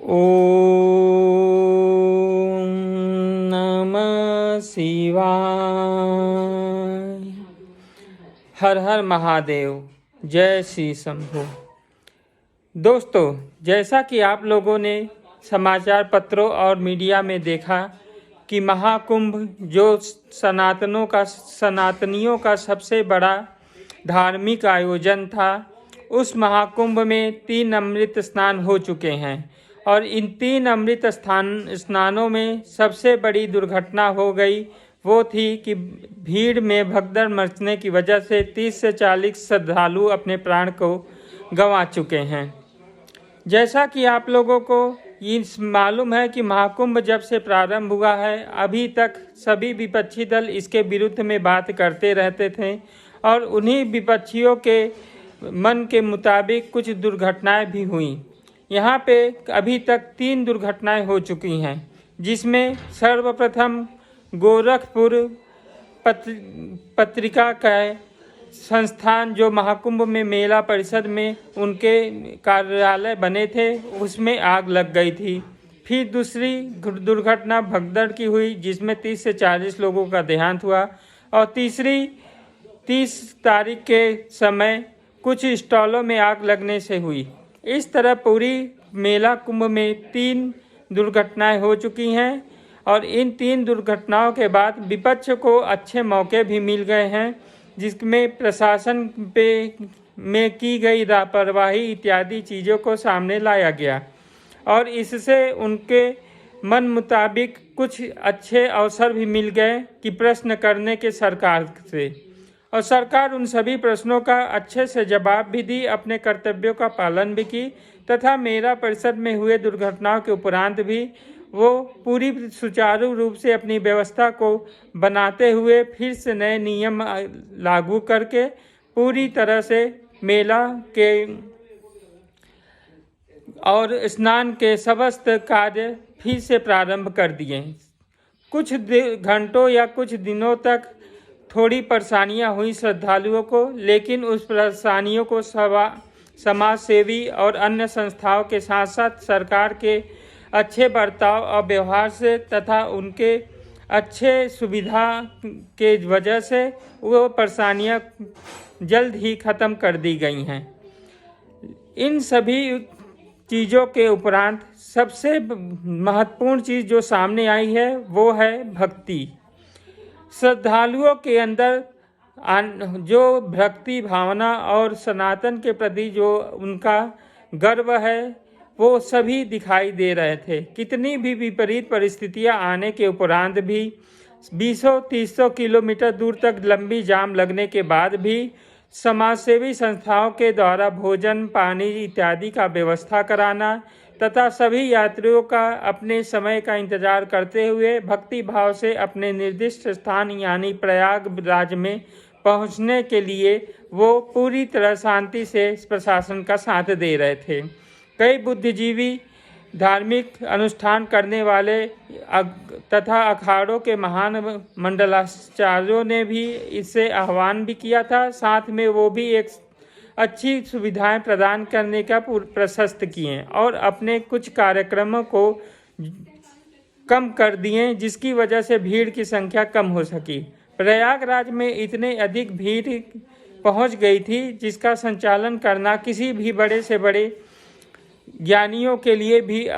ओम नमः शिवाय। हर हर महादेव। जय श्री शंभू। दोस्तों, जैसा कि आप लोगों ने समाचार पत्रों और मीडिया में देखा कि महाकुंभ जो सनातनियों का सबसे बड़ा धार्मिक आयोजन था, उस महाकुंभ में 3 अमृत स्नान हो चुके हैं और इन 3 अमृत स्नानों में सबसे बड़ी दुर्घटना हो गई वो थी कि भीड़ में भगदड़ मचने की वजह से 30 से 40 श्रद्धालु अपने प्राण को गंवा चुके हैं। जैसा कि आप लोगों को ये मालूम है कि महाकुंभ जब से प्रारंभ हुआ है, अभी तक सभी विपक्षी दल इसके विरुद्ध में बात करते रहते थे और उन्हीं विपक्षियों के मन के मुताबिक कुछ दुर्घटनाएं भी हुई। यहाँ पे अभी तक 3 दुर्घटनाएं हो चुकी हैं, जिसमें सर्वप्रथम गोरखपुर पत्रिका का संस्थान जो महाकुंभ में मेला परिषद में उनके कार्यालय बने थे, उसमें आग लग गई थी। फिर दूसरी दुर्घटना भगदड़ की हुई, जिसमें 30 से 40 लोगों का देहांत हुआ और तीसरी 30 तारीख के समय कुछ स्टॉलों में आग लगने से हुई। इस तरह पूरी मेला कुंभ में 3 दुर्घटनाएं हो चुकी हैं और इन 3 दुर्घटनाओं के बाद विपक्ष को अच्छे मौके भी मिल गए हैं, जिसमें प्रशासन में की गई लापरवाही इत्यादि चीज़ों को सामने लाया गया और इससे उनके मन मुताबिक कुछ अच्छे अवसर भी मिल गए कि प्रश्न करने के सरकार से, और सरकार उन सभी प्रश्नों का अच्छे से जवाब भी दी, अपने कर्तव्यों का पालन भी की तथा मेला परिषद में हुए दुर्घटनाओं के उपरांत भी वो पूरी सुचारू रूप से अपनी व्यवस्था को बनाते हुए फिर से नए नियम लागू करके पूरी तरह से मेला के और स्नान के समस्त कार्य फिर से प्रारंभ कर दिए। कुछ घंटों या कुछ दिनों तक थोड़ी परेशानियां हुई श्रद्धालुओं को, लेकिन उस परेशानियों को समाज सेवी और अन्य संस्थाओं के साथ साथ सरकार के अच्छे बर्ताव और व्यवहार से तथा उनके अच्छे सुविधा के वजह से वो परेशानियां जल्द ही ख़त्म कर दी गई हैं। इन सभी चीज़ों के उपरांत सबसे महत्वपूर्ण चीज़ जो सामने आई है वो है भक्ति। श्रद्धालुओं के अंदर जो भक्ति भावना और सनातन के प्रति जो उनका गर्व है वो सभी दिखाई दे रहे थे। कितनी भी विपरीत परिस्थितियां आने के उपरांत भी 200-300 किलोमीटर दूर तक लंबी जाम लगने के बाद भी समाजसेवी संस्थाओं के द्वारा भोजन पानी इत्यादि का व्यवस्था कराना तथा सभी यात्रियों का अपने समय का इंतजार करते हुए भक्ति भाव से अपने निर्दिष्ट स्थान यानी प्रयागराज में पहुंचने के लिए वो पूरी तरह शांति से प्रशासन का साथ दे रहे थे। कई बुद्धिजीवी धार्मिक अनुष्ठान करने वाले तथा अखाड़ों के महान मंडलाचार्यों ने भी इससे आह्वान भी किया था। साथ में वो भी एक अच्छी सुविधाएं प्रदान करने का प्रशस्त किए और अपने कुछ कार्यक्रमों को कम कर दिए, जिसकी वजह से भीड़ की संख्या कम हो सकी। प्रयागराज में इतने अधिक भीड़ पहुंच गई थी जिसका संचालन करना किसी भी बड़े से बड़े ज्ञानियों के लिए भी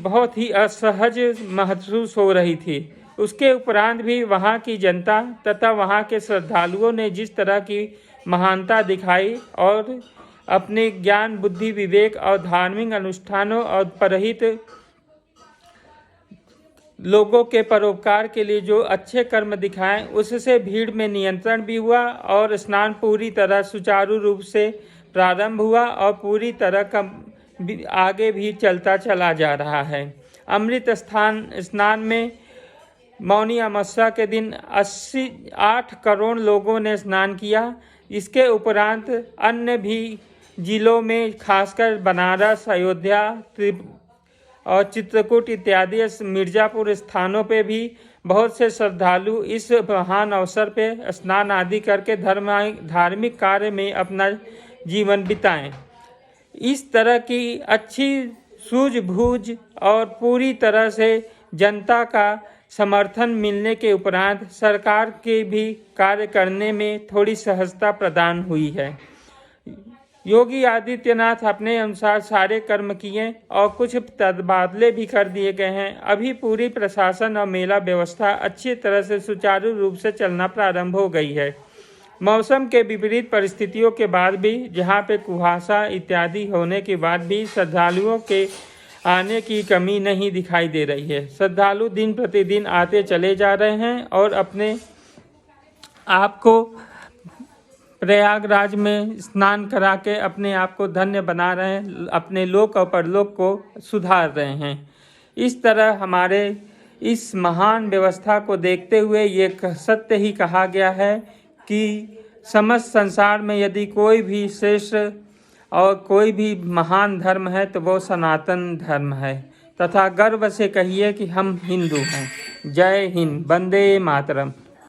बहुत ही असहज महसूस हो रही थी। उसके उपरांत भी वहाँ की जनता तथा वहाँ के श्रद्धालुओं ने जिस तरह की महानता दिखाई और अपने ज्ञान बुद्धि विवेक और धार्मिक अनुष्ठानों और परहित लोगों के परोपकार के लिए जो अच्छे कर्म दिखाएं, उससे भीड़ में नियंत्रण भी हुआ और स्नान पूरी तरह सुचारू रूप से प्रारंभ हुआ और पूरी तरह का आगे भी चलता चला जा रहा है। अमृत स्नान में मौनी अमावस्या के दिन 8 करोड़ लोगों ने स्नान किया। इसके उपरांत अन्य भी जिलों में खासकर बनारस, अयोध्या और चित्रकूट इत्यादि मिर्ज़ापुर स्थानों पे भी बहुत से श्रद्धालु इस महान अवसर पे स्नान आदि करके धार्मिक कार्य में अपना जीवन बिताएं। इस तरह की अच्छी सूझबूझ और पूरी तरह से जनता का समर्थन मिलने के उपरांत सरकार के भी कार्य करने में थोड़ी सहजता प्रदान हुई है। योगी आदित्यनाथ अपने अनुसार सारे कर्म किए और कुछ तबादले भी कर दिए गए हैं। अभी पूरी प्रशासन और मेला व्यवस्था अच्छी तरह से सुचारू रूप से चलना प्रारंभ हो गई है। मौसम के विपरीत परिस्थितियों के बाद भी, जहां पे कुहासा इत्यादि होने के बाद भी श्रद्धालुओं के आने की कमी नहीं दिखाई दे रही है। श्रद्धालु दिन प्रतिदिन आते चले जा रहे हैं और अपने आप को प्रयागराज में स्नान करा के अपने आप को धन्य बना रहे हैं, अपने लोक और परलोक को सुधार रहे हैं। इस तरह हमारे इस महान व्यवस्था को देखते हुए ये सत्य ही कहा गया है कि समस्त संसार में यदि कोई भी श्रेष्ठ और कोई भी महान धर्म है तो वो सनातन धर्म है, तथा गर्व से कहिए कि हम हिंदू हैं। जय हिंद, वंदे मातरम।